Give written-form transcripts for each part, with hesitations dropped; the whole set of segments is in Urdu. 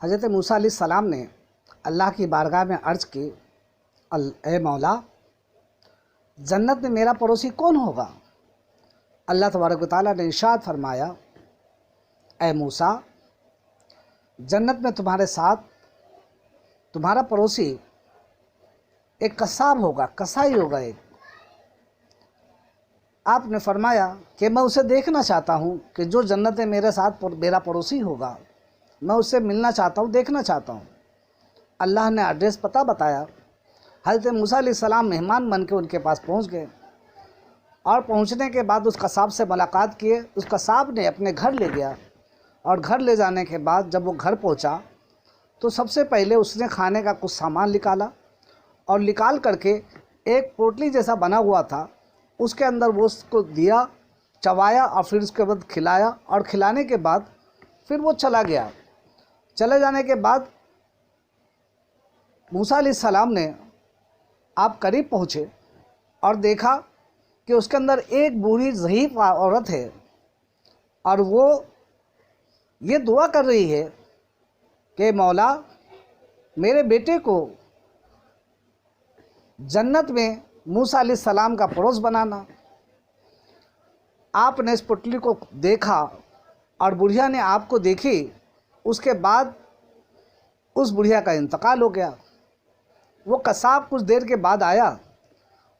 حضرت موسیٰ علیہ السلام نے اللہ کی بارگاہ میں عرض کی، اے مولا، جنت میں میرا پڑوسی کون ہوگا؟ اللہ تبارک و تعالیٰ نے ارشاد فرمایا، اے موسیٰ، جنت میں تمہارے ساتھ تمہارا پڑوسی ایک قصاب ہوگا، کسائی ہوگا ایک۔ آپ نے فرمایا کہ میں اسے دیکھنا چاہتا ہوں کہ جو جنت میں میرے ساتھ میرا پڑوسی ہوگا، میں اس سے ملنا چاہتا ہوں، دیکھنا چاہتا ہوں۔ اللہ نے ایڈریس پتہ بتایا۔ حضرت موسیٰ علیہ السلام مہمان بن کے ان کے پاس پہنچ گئے، اور پہنچنے کے بعد اس قصاب سے ملاقات کیے۔ اس قصاب نے اپنے گھر لے گیا، اور گھر لے جانے کے بعد جب وہ گھر پہنچا تو سب سے پہلے اس نے کھانے کا کچھ سامان نکالا، اور نکال کر کے ایک پوٹلی جیسا بنا ہوا تھا، اس کے اندر وہ اس کو دیا، چبایا، اور پھر اس کے بعد کھلایا، اور کھلانے کے بعد پھر وہ چلا گیا۔ چلے جانے کے بعد موسیٰ علیہ السلام نے آپ قریب پہنچے اور دیکھا کہ اس کے اندر ایک بوڑھی ضعیف عورت ہے، اور وہ یہ دعا کر رہی ہے کہ مولا، میرے بیٹے کو جنت میں موسیٰ علیہ السلام کا پڑوس بنانا۔ آپ نے اس پٹلی کو دیکھا، اور بڑھیا نے آپ کو دیکھی۔ اس کے بعد اس بڑھیا کا انتقال ہو گیا۔ وہ قصاب کچھ دیر کے بعد آیا،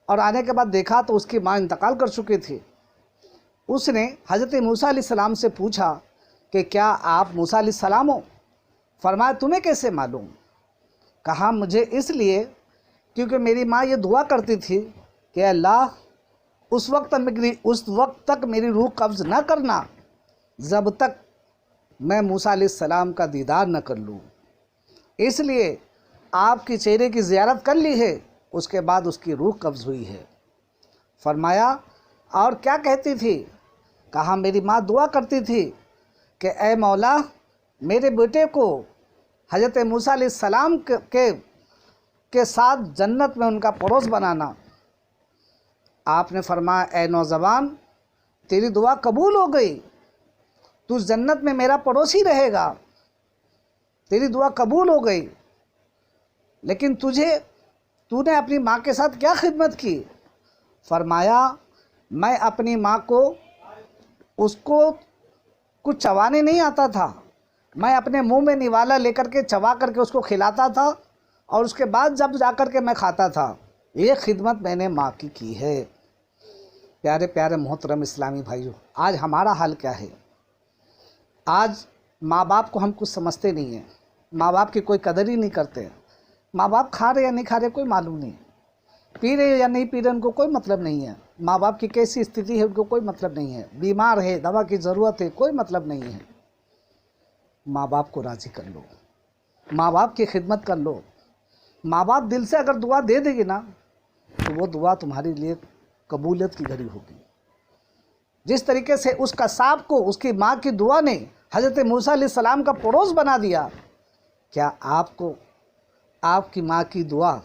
اور آنے کے بعد دیکھا تو اس کی ماں انتقال کر چکی تھی۔ اس نے حضرت موسیٰ علیہ السلام سے پوچھا کہ کیا آپ موسیٰ علیہ السلام ہو؟ فرمایا، تمہیں کیسے معلوم؟ کہا، مجھے اس لیے کیونکہ میری ماں یہ دعا کرتی تھی کہ اللہ اس وقت تک میری روح قبض نہ کرنا جب تک میں موسیٰ علیہ السلام کا دیدار نہ کر لوں، اس لیے آپ کی چہرے کی زیارت کر لی ہے، اس کے بعد اس کی روح قبض ہوئی ہے۔ فرمایا، اور کیا کہتی تھی؟ کہا، میری ماں دعا کرتی تھی کہ اے مولا، میرے بیٹے کو حضرت موسیٰ علیہ السلام کے ساتھ جنت میں ان کا پڑوس بنانا۔ آپ نے فرمایا، اے نوجوان، تیری دعا قبول ہو گئی، تو جنت میں میرا پڑوسی رہے گا، تیری دعا قبول ہو گئی۔ لیکن تو نے اپنی ماں کے ساتھ کیا خدمت کی؟ فرمایا، میں اپنی ماں کو اس کو کچھ چبانے نہیں آتا تھا، میں اپنے منہ میں نوالا لے کر کے چبا کر کے اس کو کھلاتا تھا، اور اس کے بعد جب جا کر کے میں کھاتا تھا۔ یہ خدمت میں نے ماں کی ہے۔ پیارے پیارے محترم اسلامی بھائیوں، آج ہمارا حال کیا ہے؟ آج ماں باپ کو ہم کچھ سمجھتے نہیں ہیں، ماں باپ کی کوئی قدر ہی نہیں کرتے۔ ماں باپ کھا رہے یا نہیں کھا رہے کوئی معلوم نہیں، پی رہے یا نہیں پی رہے ان کو کوئی مطلب نہیں ہے، ماں باپ کی کیسی استھتی ہے ان کو کوئی مطلب نہیں ہے، بیمار ہے، دوا کی ضرورت ہے، کوئی مطلب نہیں ہے۔ ماں باپ کو راضی کر لو، ماں باپ کی خدمت کر لو۔ ماں باپ دل سے اگر دعا دے دے گی نا تو وہ دعا تمہارے لیے قبولیت کی گھڑی ہوگی۔ جس طریقے سے اس قصاب کو اس کی ماں کی دعا نے حضرت موسیٰ علیہ السلام کا پڑوس بنا دیا، کیا آپ کو آپ کی ماں کی دعا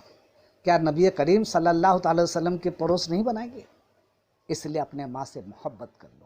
کیا نبی کریم صلی اللہ علیہ وسلم کے پڑوس نہیں بنائیں گے؟ اس لیے اپنے ماں سے محبت کر لو۔